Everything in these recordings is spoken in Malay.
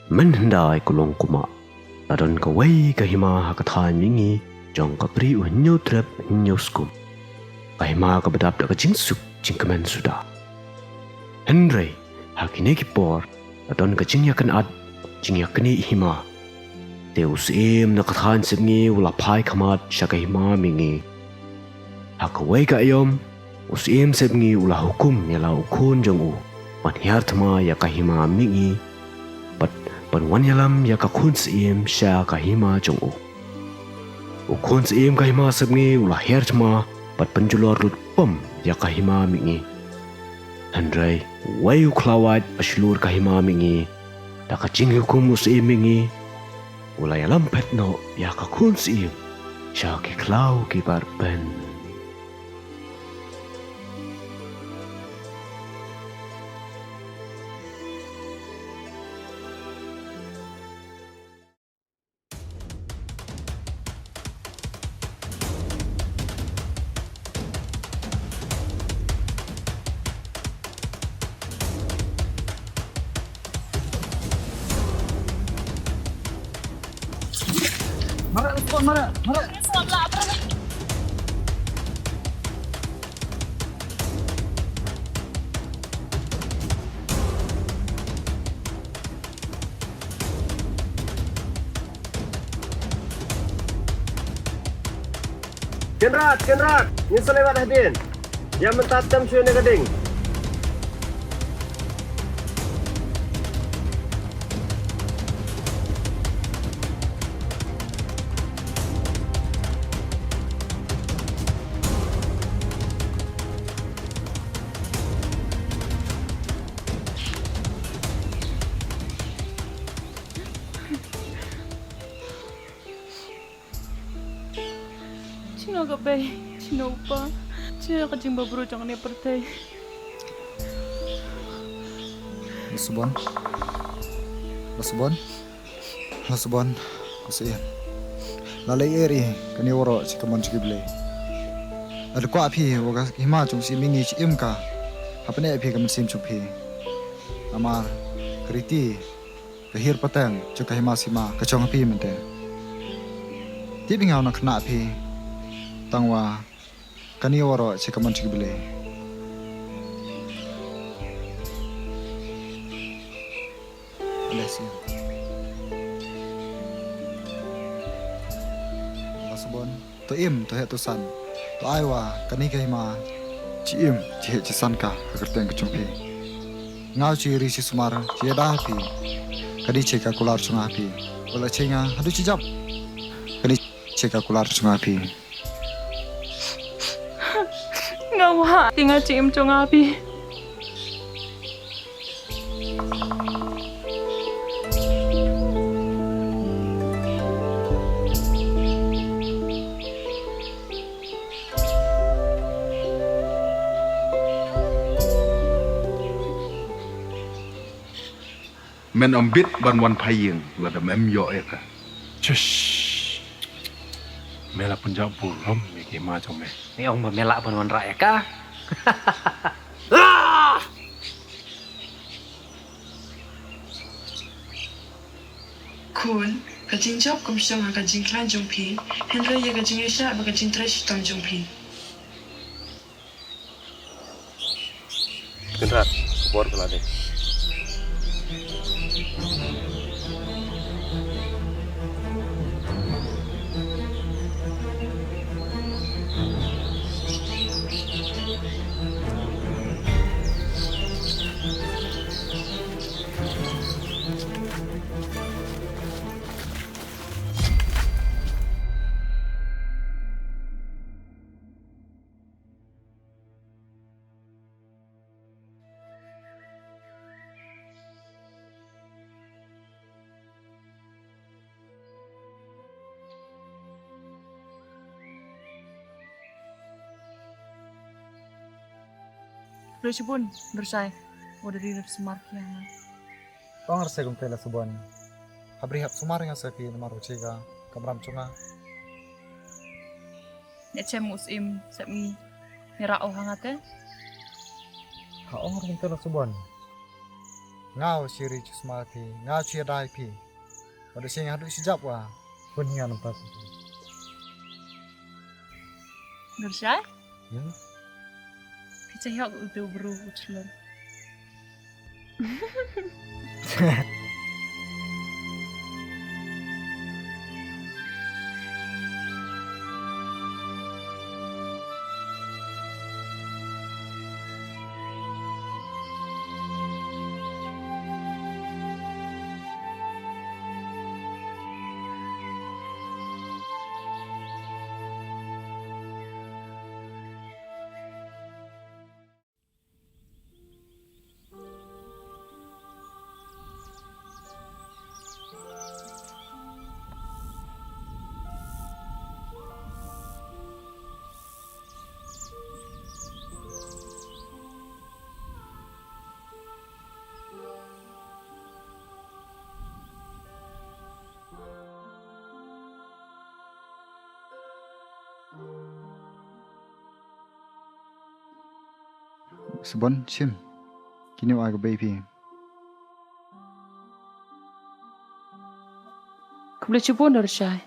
Men hendai kulong kuma. Tadon ka wei ka Hima hakathan mingi jong ka pri unyo trep unyo skum. Ka Hima ka bedap da ka jingsuk jingkemen sudah. Henry hakine kipor tadon ka jing yakan ad jing yakni Hima. Teus na kathan Sepngi ula pai kamat syaka Hima Mihngi. Hakawai ka ayom Sepngi ula hukum yala ukun jong u. Wan hiartma ya ka Hima Mihngi. Pan wan yalam ya ka kun sya ka Hima jong u. Ukun ka Hima Sepngi ula hiartma pat penjulor lut pom ya ka Hima Mihngi. Henry wayu klawat paslur ka Hima Mihngi. Da ka jing hukum Mihngi. Ula yalam petno ya ka kun sya ki klau ki barben. Mana? Kenrat, nyesel lewat hadin. Yang mentatam syunya gading. Cina ka bay, cina upa, cina ka jing baburu jangan ni pertai. Lasubon, kusian. Lalai eri kani woro cikaman cikible. Ada ko api waga Hima jong si Mihngi cim ka. Apa ni api kaman sim cupi. Amar keriti kehir patang cika Hima sima kacang api mente. Tibi ngau nak kena api. Tangwa kani woro cikaman cikible. Alesi. Lasubon to im to het to san. To aiwa kani ka Hima ci im ci het ci san ka kerteng kecumpi. Ngau ci ri si sumar ci dah api. Kadi cika kular sunga api. Wala cenga hadu ci jap. Kadi cika kular sunga api. Ngawa tinggal cim cong api. Men ambit ban wan payeng la da mem yo eta. Shush. Mela punjab burom me ke ma chong me. Ni ông mà mẹ lạ phần hoàn rại cả. Cool. Kajing job komsyong ang kajing klan jongpi. Henry ya kajing esya ba kajing trash tong jongpi. Kenrat, kebor kelade. Lasubon, bersai. Udah di smart yang. Bang rasa gum tela Lasubon. Habri hap sumar nga sapi namaru cika kamram cunga. Ecem musim Sepngi. Nira oh hangate. Ha ong ring tela Lasubon. ngau siri cusma pi ngau cia dai pi pada sing hadu sejap wa pun hian empat Nursyai? Hmm? Kita hiak udah bro uclon. Lasubon sim kini wa ga baby Kau boleh cuba Nursyai?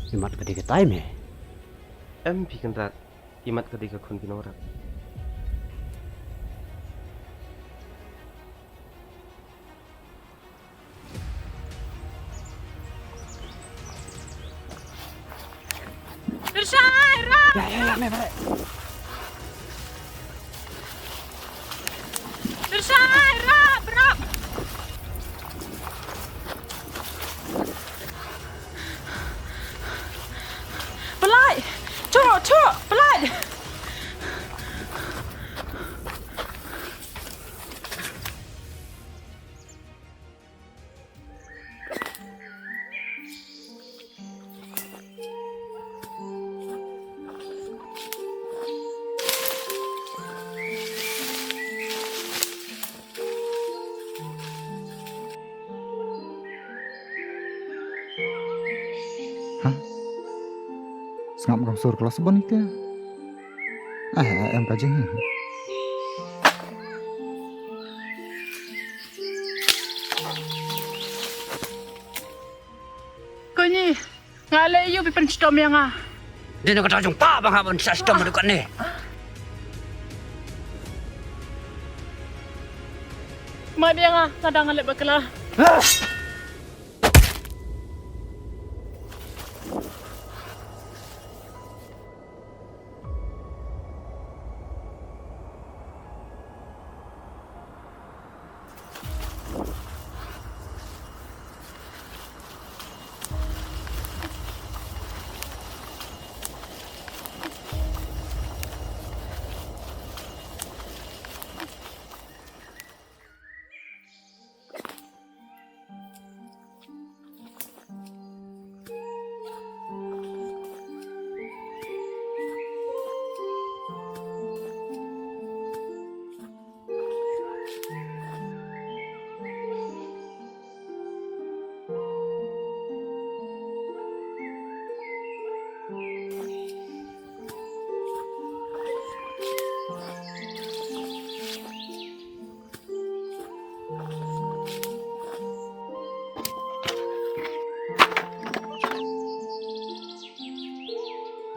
Imat ka di ka time eh. Em pi kan rat. Imat ka di ka kun pinorak. Nursyai, Ra! Ya, me pare. Nursyai, Ra, bro! Pelai! Cuk, pelai! Ngam kam sur kelas bon itu em ka jing Kau ni, ngalai you pipan stom yang ah. Dia nak kata jumpa bang abang sistem dekat ni. Mak dia ah, kadang ngalai bakala.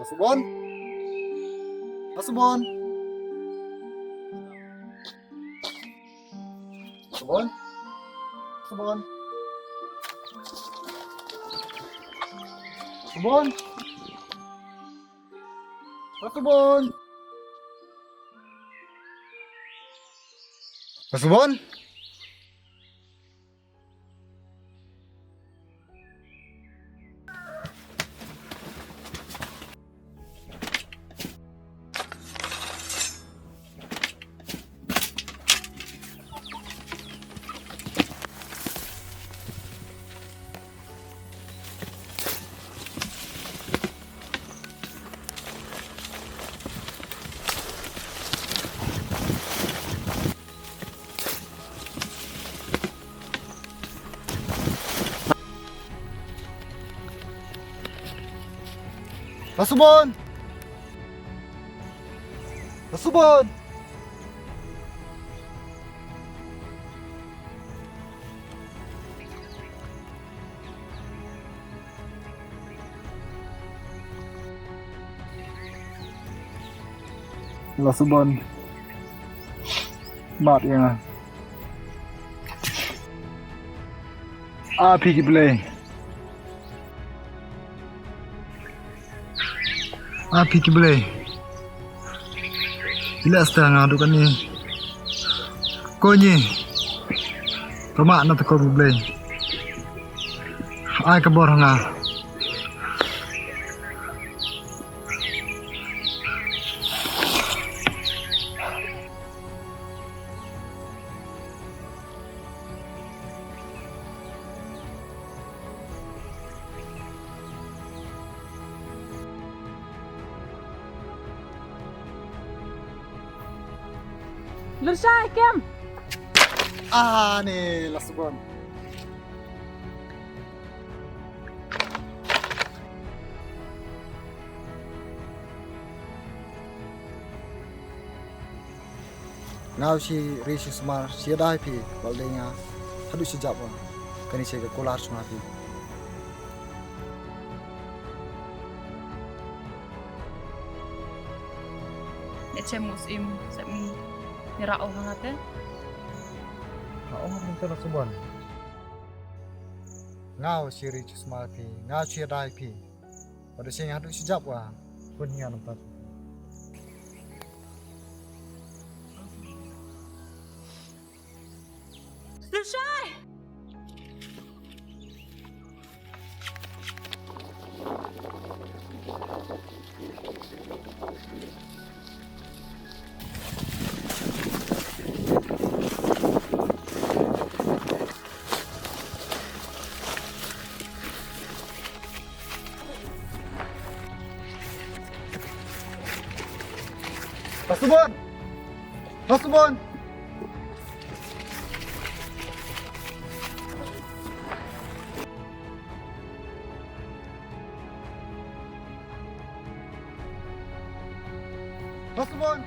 Lasubon Lasubon Lasubon Lasubon Lasubon Lasubon Lasubon Lasubon! Lasubon! Lasubon. Maaf ya. Api kiblay. Api kiblay. Bila setengah adukan ni. Konyi. Kamak nak tekor kiblay. Ai kabor nga. Lursay, Kem! Ni Lasubon. Ngau si risi semar siadai pi baldenga hadu sejap wa kani se kolar sunga pi. Ece musim Sepngi nirao hangate. Minta Lasubon. Ngau si risi semar pi ngau siadai pi pada se hadu sejap wa punya nampak. Lursay! Lasubon! Lasubon! Lasubon!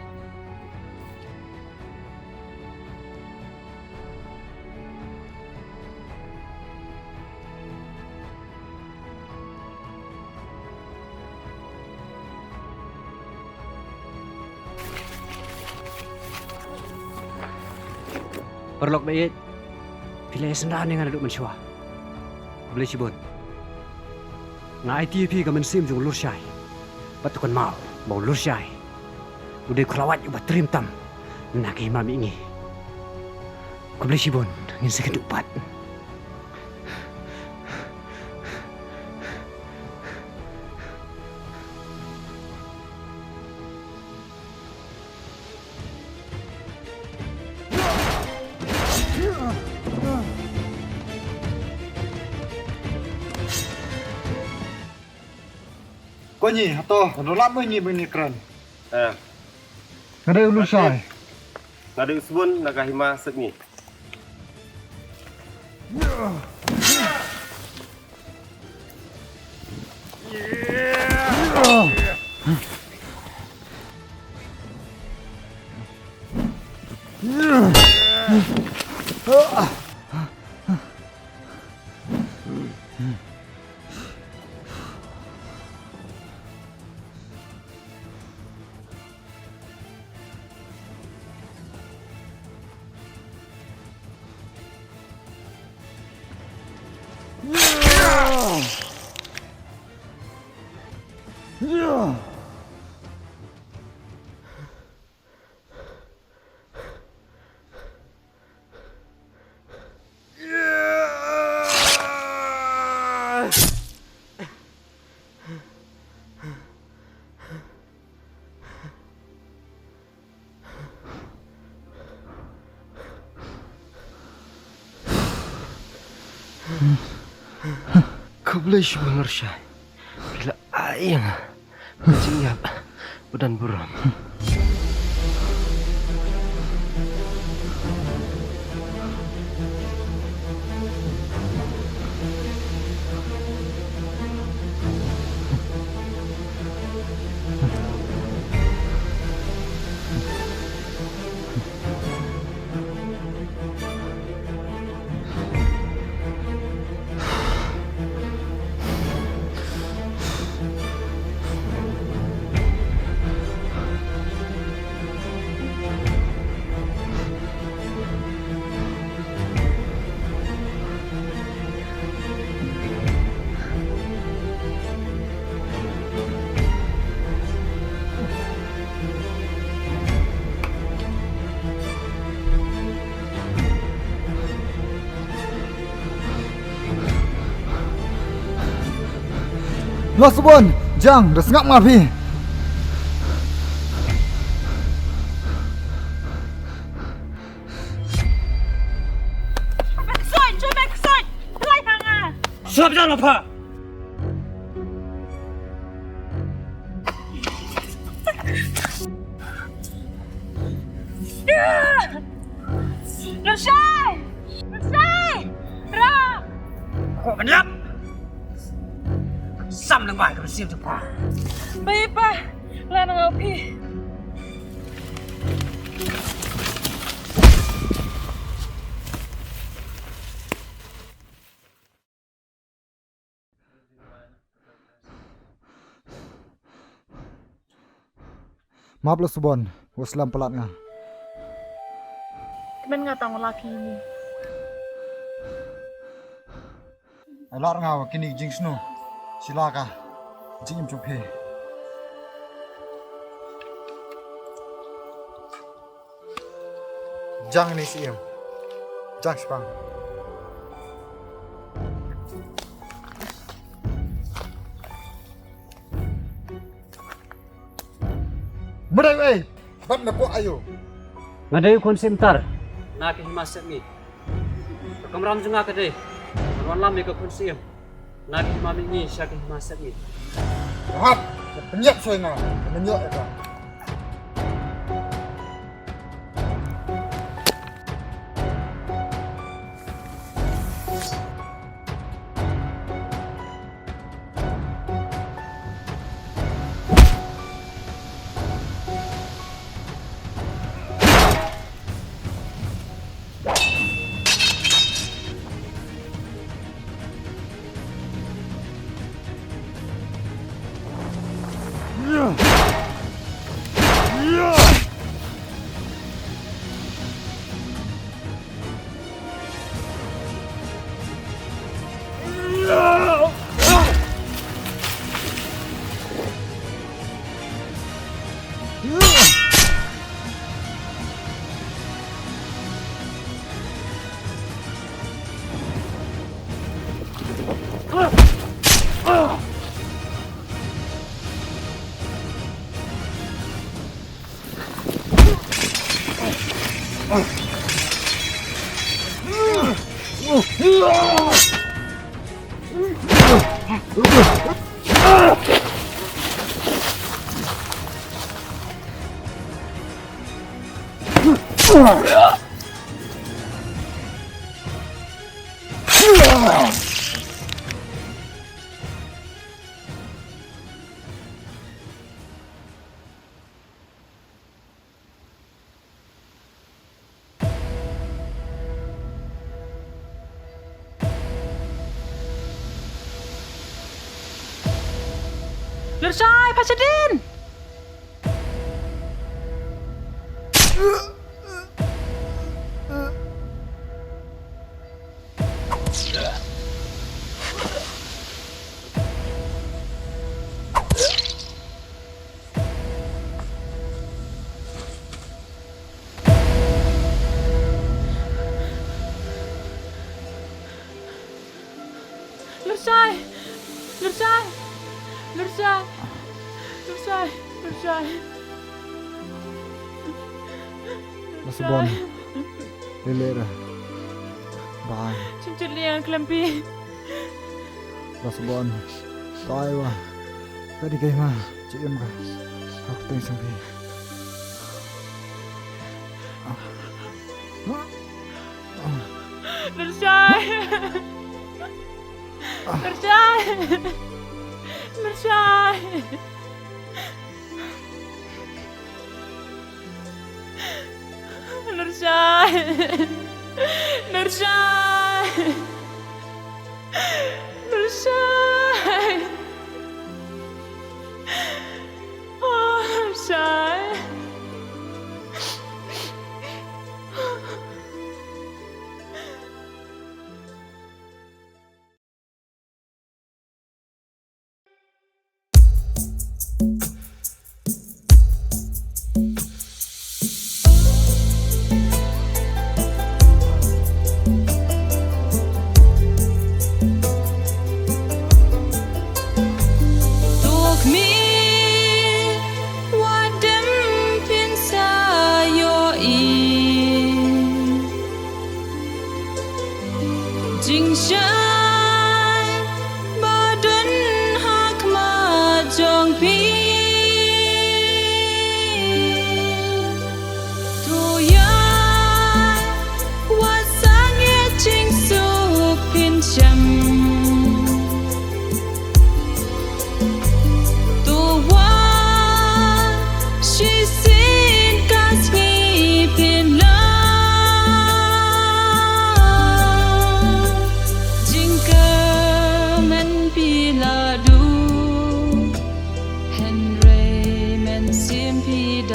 Perlok baik. Pilih sendan dengan aduk mensyua. Boleh cibun. Ngai TV ka mensim jung lursai. Patukan mau lursai. Udah kelawat juga terim tam. Nak Hima Mihngi. Kau boleh cibun ngin sekeduk pat. Konyi atau rolap bunyi keren. Ada lursai. Ngadu Lasubon nak Hima Sepngi. Kau boleh cibun lursai. Bila ayang menjingyap badan buram. Lasubon, jang, dah sengap ngapi. Siap jangan apa? Rympei! Rympei! Ra! Kau mendiam. Sam lang ba kau siap tu pa? Baik pa! Wala na nga, Pi. Maaf Lasubon, waslam pelat nga. Kemen nga tang laki ini. Alar nga kini jing snu. Silaka. Jing chupe. Jang ni siam. Jang spang. Berai wei. Bat na ko ayo. Ngadai kon simtar. Nak Hima Sepngi. Kamram junga ka deh. Wan lam ka kon sim. Nak Hima Mihngi syak Hima Sepngi. Hap, penyap soi nga. Menyok eta. Rympei, Pasadin! Rympei! Rympei! Rympei! Rympei! Rympei! Lasubon. Lele dah. Bye. Cincin liang kelampi. Lasubon. Tai wa. Tadi kay ma. Ciem ka. Aku teng sampai. Rympei! Rympei! Rympei! Rympei! Rympei! Rympei! Oh, Rympei!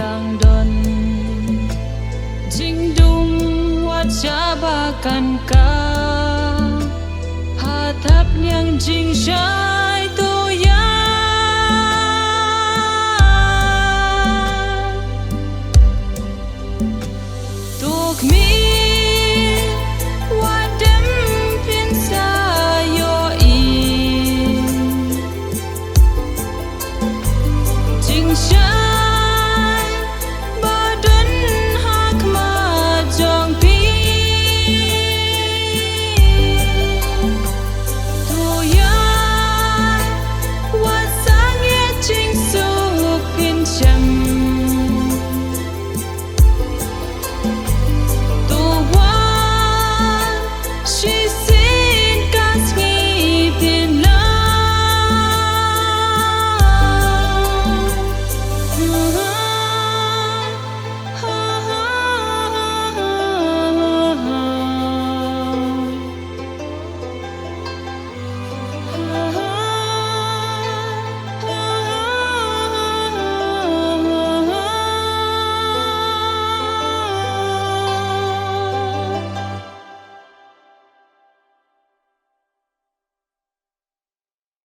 dang don jing dung wat jabakan ka hatap nyang jing sha